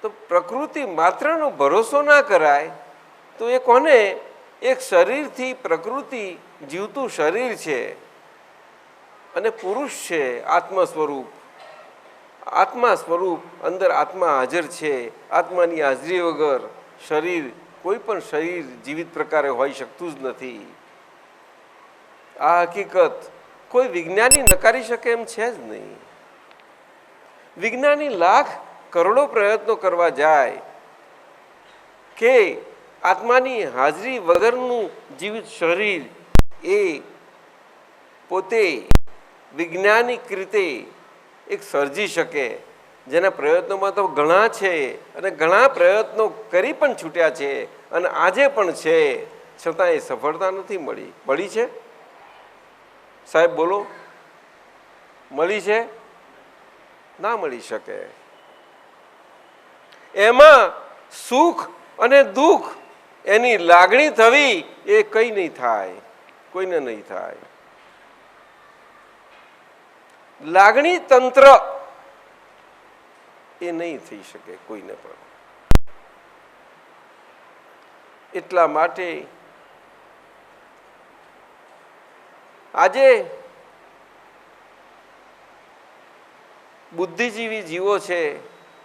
તો પ્રકૃતિ માત્રનો ભરોસો ના કરાય. તો એ કોને? એક શરીરથી પ્રકૃતિ જીવતું શરીર છે અને પુરુષ છે આત્મ સ્વરૂપ. આત્મા સ્વરૂપ અંદર આત્મા હાજર છે. આત્માની હાજરી વગર શરીર, કોઈ પણ શરીર જીવિત પ્રકારે હોઈ શકતું જ નથી. આ હકીકત કોઈ વિજ્ઞાની નકારી શકે એમ છે જ નહીં. વિજ્ઞાની લાખ કરોડો પ્રયત્નો કરવા જાય કે આત્માની હાજરી વગરનું જીવિત શરીર એ પોતે વૈજ્ઞાનિક રીતે એક સર્જી શકે, જેના પ્રયત્નોમાં તો ઘણા છે અને ઘણા પ્રયત્નો કરી પણ છૂટ્યા છે અને આજે પણ છે, છતાં એ સફળતા નથી મળી. મળી છે સાહેબ? બોલો, મળી છે? ના મળી શકે. એમાં સુખ અને દુઃખ એની લાગણી થવી એ કંઈ નહીં થાય, કોઈને નહીં થાય. લાગણી તંત્ર એ નહીં થઈ શકે કોઈને પણ. એટલા માટે આજે બુદ્ધિજીવી જીવો છે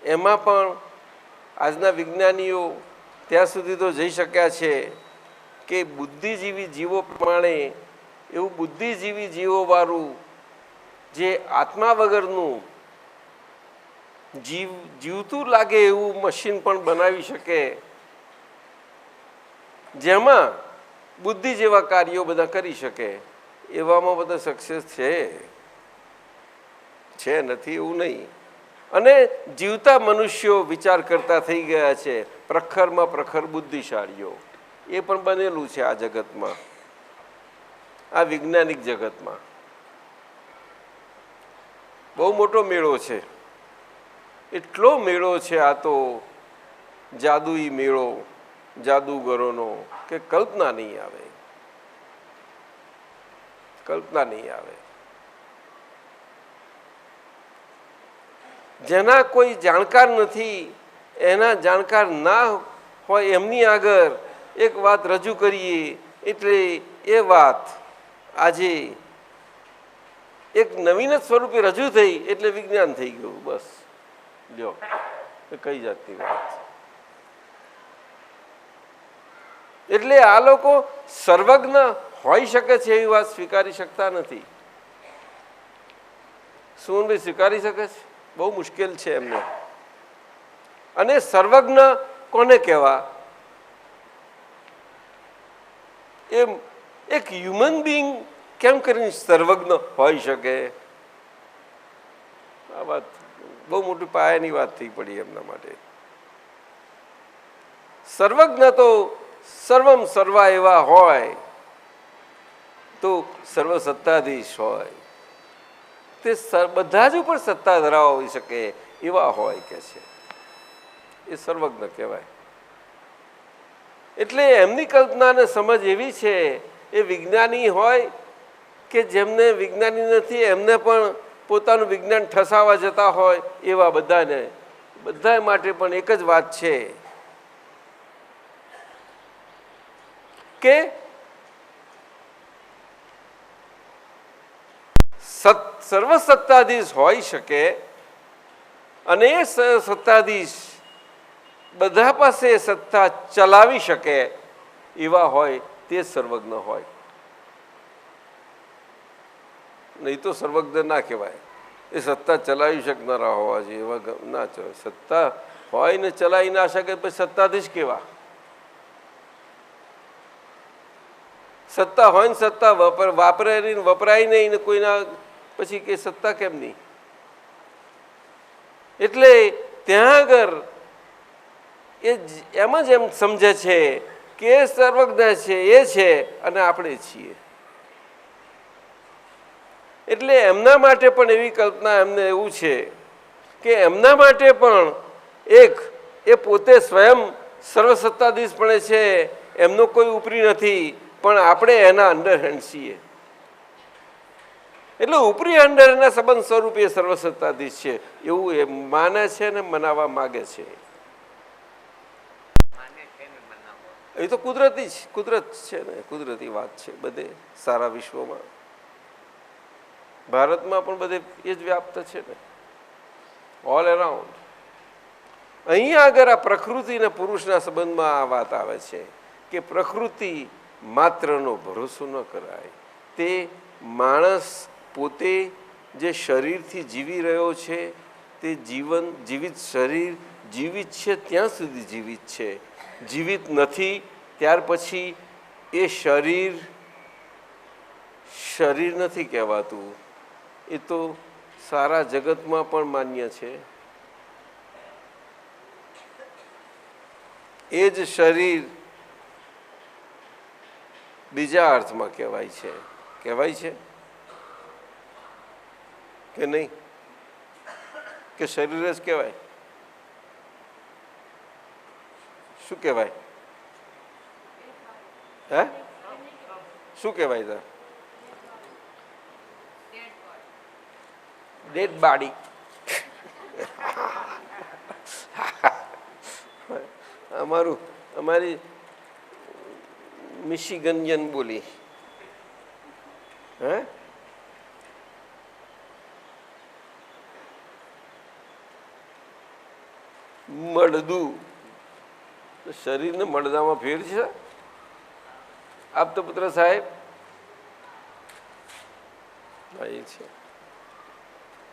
એમાં પણ આજના વિજ્ઞાનીઓ ત્યાં સુધી તો જઈ શક્યા છે કે બુદ્ધિજીવી જીવો પ્રમાણે એવું બુદ્ધિજીવી જીવોવાળું જે આત્મા વગરનું જીવતું લાગે એવું મશીન પણ બનાવી શકે, જેમાં બુદ્ધિ જેવા કાર્યો બધા કરી શકે. એવામાં બધા સક્સેસ છે, નથી એવું નહીં. અને જીવતા મનુષ્યો વિચાર કરતા થઈ ગયા છે, પ્રખરમાં પ્રખર બુદ્ધિશાળીઓ. એ પણ બનેલું છે આ જગતમાં, આ વૈજ્ઞાનિક જગતમાં. બહુ મોટો મેળો છે. એટલો મેળો છે આ તો, જાદુઈ મેળો જાદુગરોનો, કે કલ્પના નહીં આવે, કલ્પના નહીં આવે. જેના કોઈ જાણકાર નથી, એના જાણકાર ના હોય એમની આગળ એક વાત રજૂ કરીએ એટલે એ વાત આજે એક નવીન સ્વરૂપે રજૂ થઈ એટલે વિજ્ઞાન થઈ ગયું. બસ લ્યો, કઈ જાતની વાત. એટલે આ લોકો સર્વજ્ઞ હોઈ શકે છે એવી વાત સ્વીકારી શકતા નથી. સુમનભાઈ સ્વીકારી શકે છે? બહુ મુશ્કેલ છે એમને. અને સર્વજ્ઞ કોને કહેવા? એમ એક હ્યુમન બિંગ કેમ કરીને સર્વજ્ઞ હોઈ શકે? આ વાત બહુ મોટી પાયાની વાત થઈ પડી એમના માટે. સર્વજ્ઞ તો સર્વમ સર્વા એવા હોય તો સર્વસત્તાધીશ હોય, તે બધા જ ઉપર સત્તા ધરાવી શકે એવા હોય કે છે, એ સર્વજ્ઞ કહેવાય. એટલે એમની કલ્પનાને સમજ એવી છે, એ વિજ્ઞાની હોય કે જેમને વિજ્ઞાની નથી એમને પણ પોતાનું વિજ્ઞાન ઠસાવા જતા હોય, એવા બધાને, બધા માટે પણ એક જ વાત છે કે સર્વસત્તાધીશ હોઈ શકે અને એ સત્તાધીશ બધા પાસે સત્તા ચલાવી શકે એવા હોય તે સર્વજ્ઞ હોય. નહીં તો સર્વજ્ઞ ના કહેવાય. એ સત્તા ચલાવી શકનારા હોવા જોઈએ, એવા ના ચલાવે. સત્તા હોય ને ચલાવી ના શકે પછી સત્તાધીશ કેવા? સત્તા હોય ને સત્તા વપરાય નહીં ને કોઈના પછી કે સત્તા કેમ નહીં? એટલે ત્યાં આગળ એમ જ એમ સમજે છે કે એ સર્વજ્ઞ છે, એ છે અને આપણે છીએ. એટલે એમના માટે પણ એવી કલ્પના, એમને એવું છે કે એમના માટે પણ એક એ પોતે સ્વયં સર્વસત્તાધીશ પણ છે, એમનો કોઈ ઉપરી નથી, પણ આપણે એના અંડરહેન્ડ છીએ. એટલે ઉપરી અંડરના સંબંધ સ્વરૂપે સર્વસત્તાધીશ છે એવું એ માને છે ને મનાવવા માગે છે. એ તો કુદરતી જ કુદરત છે ને, કુદરતી વાત છે બધે સારા વિશ્વમાં. ભારતમાં પણ બધે એ જ વ્યાપ્ત છે ને, ઓલ અરાઉન્ડ. અહીંયા આગળ આ પ્રકૃતિ અને પુરુષના સંબંધમાં આ વાત આવે છે કે પ્રકૃતિ માત્રનો ભરોસો ન કરાય. તે માણસ પોતે જે શરીરથી જીવી રહ્યો છે તે જીવિત શરીર જીવિત છે ત્યાં સુધી જીવિત છે. જીવિત નથી ત્યાર પછી એ શરીર નથી કહેવાતું. એ તો સારા જગતમાં પણ માન્ય છે. એ જ શરીર બીજા અર્થમાં કહેવાય છે કે નહીં? કે શરીર જ કહેવાય? શું કહેવાય? હે, શું કહેવાય? તા ડેડ બોડી. અમારી મિશિગનિયન બોલી. હે, મળદું. શરીરને મળદામાં ફેર છે. આપતો પુત્ર સાહેબ છે.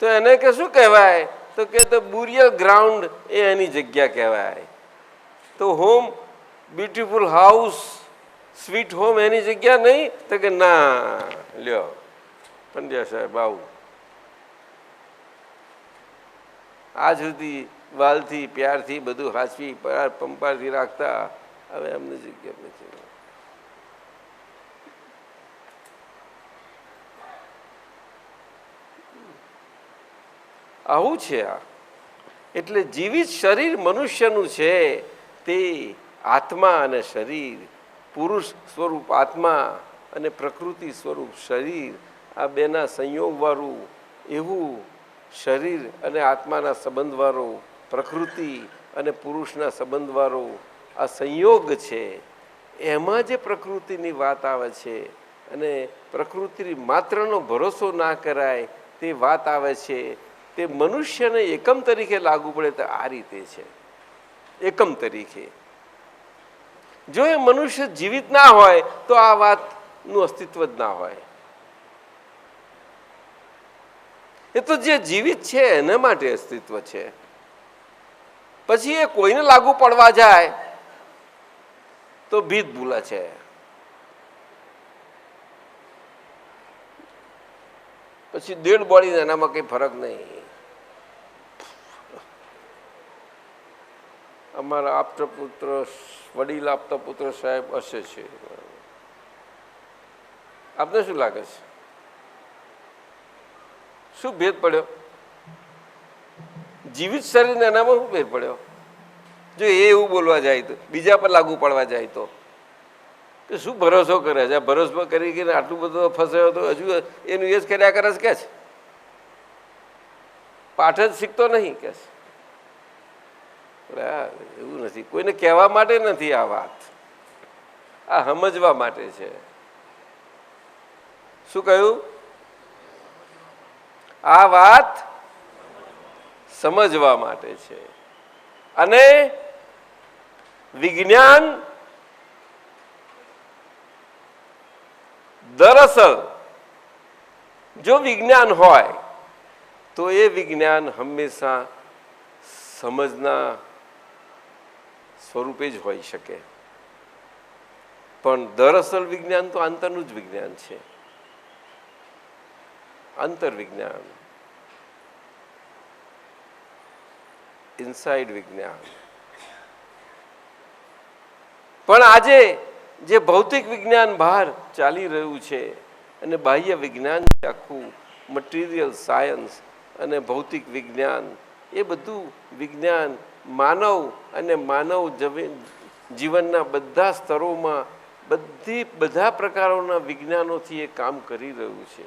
તો એને કે શું કહેવાય? તો કે તો બુરિયલ ગ્રાઉન્ડ એ એની જગ્યા કહેવાય. તો home, beautiful house, sweet home એની જગ્યા નહીં? તો કે ના, લ્યો પંડ્યા સાહેબ આવું આજ સુધી વાલથી પ્યારથી બધું હાચવી પંપારથી રાખતા, હવે એમની જગ્યા નથી. આવું છે આ. એટલે જીવિત શરીર મનુષ્યનું છે તે આત્મા અને શરીર, પુરુષ સ્વરૂપ આત્મા અને પ્રકૃતિ સ્વરૂપ શરીર, આ બેના સંયોગવાળું એવું શરીર અને આત્માના સંબંધવાળો, પ્રકૃતિ અને પુરુષના સંબંધવાળો આ સંયોગ છે. એમાં જે પ્રકૃતિની વાત આવે છે અને પ્રકૃતિ માત્રનો ભરોસો ના કરાય તે વાત આવે છે. તે મનુષ્યને એકમ તરીકે લાગુ પડે તો આ રીતે છે. એકમ તરીકે જો એ મનુષ્ય જીવિત ના હોય તો આ વાતનું અસ્તિત્વ જ ના હોય. એ તો જે જીવિત છે એના માટે અસ્તિત્વ છે. પછી એ કોઈને લાગુ પડવા જાય તો ભીત ભૂલા છે. પછી ડેડ બોડી એનામાં કઈ ફરક નહીં. અમારા આપતા પુત્ર, વડીલ આપતા પુત્ર સાહેબ હશે છે. આપને શું લાગે છે? શું ભેદ પડ્યો? જીવિત શરીરને એનામાં શું ભેદ પડ્યો? જો એ એવું બોલવા જાય તો, બીજા પર લાગુ પડવા જાય તો કે શું ભરોસો કરે છે? ભરોસો કરી કે આટલું બધું ફસાયો તો હજુ એનું એ જ કર્યા કરે છે કે છે, પાઠ જ શીખતો નહીં કે છે. એવું નથી. કોઈને કહેવા માટે નથી આ વાત, આ સમજવા માટે છે. શું કહ્યું? આ વાત સમજવા માટે છે. અને વિજ્ઞાન દરઅસલ જો વિજ્ઞાન હોય તો એ વિજ્ઞાન હંમેશા સમજના સ્વરૂપે જ હોઈ શકે. પણ દરઅસલ વિજ્ઞાન તો આંતરનું જ વિજ્ઞાન છે. આંતર વિજ્ઞાન, ઇનસાઇડ વિજ્ઞાન. પણ આજે જે ભૌતિક વિજ્ઞાન બહાર ચાલી રહ્યું છે અને બાહ્ય વિજ્ઞાન આખું મટીરિયલ સાયન્સ અને ભૌતિક વિજ્ઞાન, એ બધું વિજ્ઞાન માનવ અને માનવ જીવનના બધા સ્તરોમાં બધા પ્રકારોના વિજ્ઞાનોથી એ કામ કરી રહ્યું છે.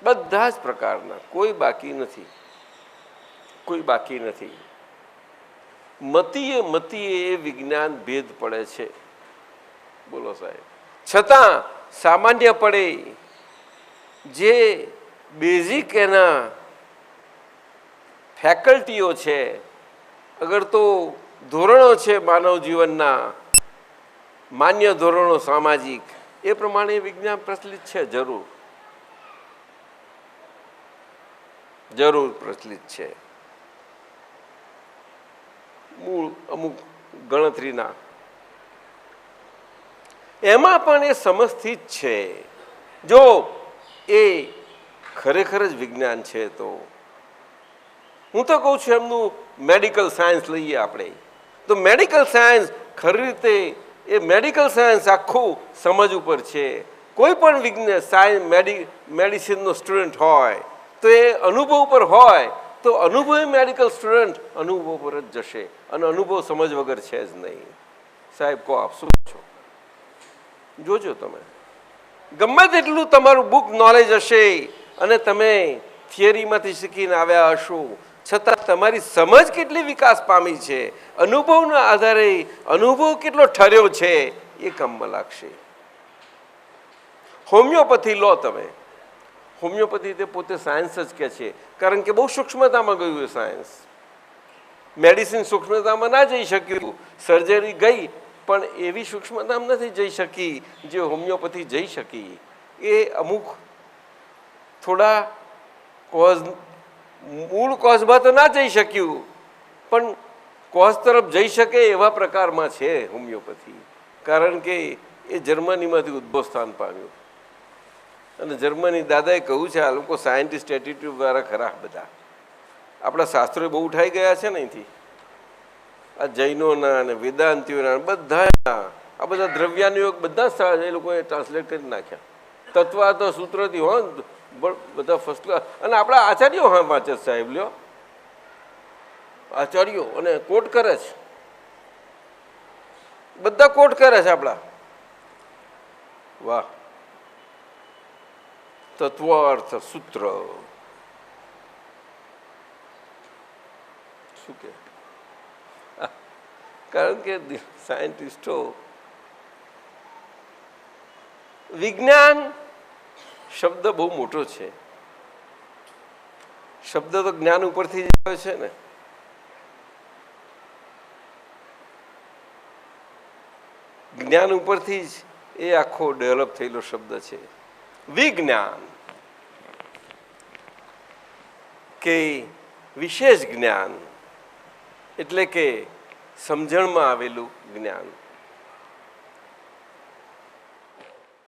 બધા જ પ્રકારના, કોઈ બાકી નથી. કોઈ બાકી નથી. મતીએ એ વિજ્ઞાન ભેદ પડે છે. બોલો સાહેબ. છતાં સામાન્યપણે જે બેઝિક એના ફેકલ્ટીઓ છે, અગર તો ધોરણો છે માનવ જીવનના, માન્ય ધોરણો સામાજિક, એ પ્રમાણે વિજ્ઞાન પ્રચલિત છે. જરૂર જરૂર પ્રચલિત છે. મૂળ અમુક ગણતરીના એમાં પણ એ સમજથી જ છે. જો એ ખરેખર જ વિજ્ઞાન છે તો હું તો કહું છું એમનું મેડિકલ સાયન્સ લઈએ આપણે, તો મેડિકલ સાયન્સ ખરી રીતે એ મેડિકલ સાયન્સ આખું સમજ ઉપર છે. કોઈ પણ વિજ્ઞાન સાયન્સ મેડિસિનનો સ્ટુડન્ટ હોય તો એ અનુભવ પર હોય તો અનુભવી મેડિકલ સ્ટુડન્ટ અનુભવ પર જ જશે, અને અનુભવ સમજ વગર છે જ નહીં. સાહેબ કહો આપ શું છો? જોજો તમે ગમે તેટલું તમારું બુક નોલેજ હશે અને તમે થિયરીમાંથી શીખીને આવ્યા હશો, છતાં તમારી સમજ કેટલી વિકાસ પામી છે, અનુભવના આધારે અનુભવ કેટલો ઠર્યો છે, એ કામમાં લાગશે. હોમિયોપેથી લો તમે, હોમિયોપેથી તે પોતે સાયન્સ જ કહે છે, કારણ કે બહુ સૂક્ષ્મતામાં ગયું એ સાયન્સ. મેડિસિન સૂક્ષ્મતામાં ના જઈ શક્યું, સર્જરી ગઈ પણ એવી સૂક્ષ્મતામાં નથી જઈ શકી જે હોમિયોપેથી જઈ શકી. એ અમુક થોડા કોઝ મૂળ કોઝમાં તો ના જઈ શક્યું, પણ કોઝ તરફ જઈ શકે એવા પ્રકારમાં છે હોમિયોપેથી, કારણ કે એ જર્મનીમાંથી ઉદ્ભવ સ્થાન પામ્યું. અને જર્મની દાદાએ કહ્યું છે, આ લોકો સાયન્ટિસ્ટ એટીટ્યુડ દ્વારા ખરા બધા, આપણા શાસ્ત્રોએ બહુ ઉઠાઈ ગયા છે ને અહીંથી, આ જૈનોના અને વેદાંતિઓના બધા આ બધા દ્રવ્યાનુયોગ બધા એ લોકોએ ટ્રાન્સલેટ કરી નાખ્યા. તત્વાર્થ સૂત્રથી હો બધા ફર્સ્ટ ક્લાસ. અને આપણા આચાર્યો હા વાંચે સાહેબ, લ્યો આચાર્યો, અને કોટ કરે છે, બધા કોટ કરે છે આપણા. વાહ! તત્વાર્થ સૂત્ર શું કે, કારણ કે સાયન્ટિસ્ટો વિજ્ઞાન શબ્દ બહુ મોટો છે. શબ્દ તો જ્ઞાન ઉપરથી જ આવે છે ને. જ્ઞાન ઉપરથી જ એ આખો ડેવલપ થયેલો શબ્દ છે વિજ્ઞાન, કે વિશેષ જ્ઞાન એટલે કે સમજણમાં આવેલું જ્ઞાન.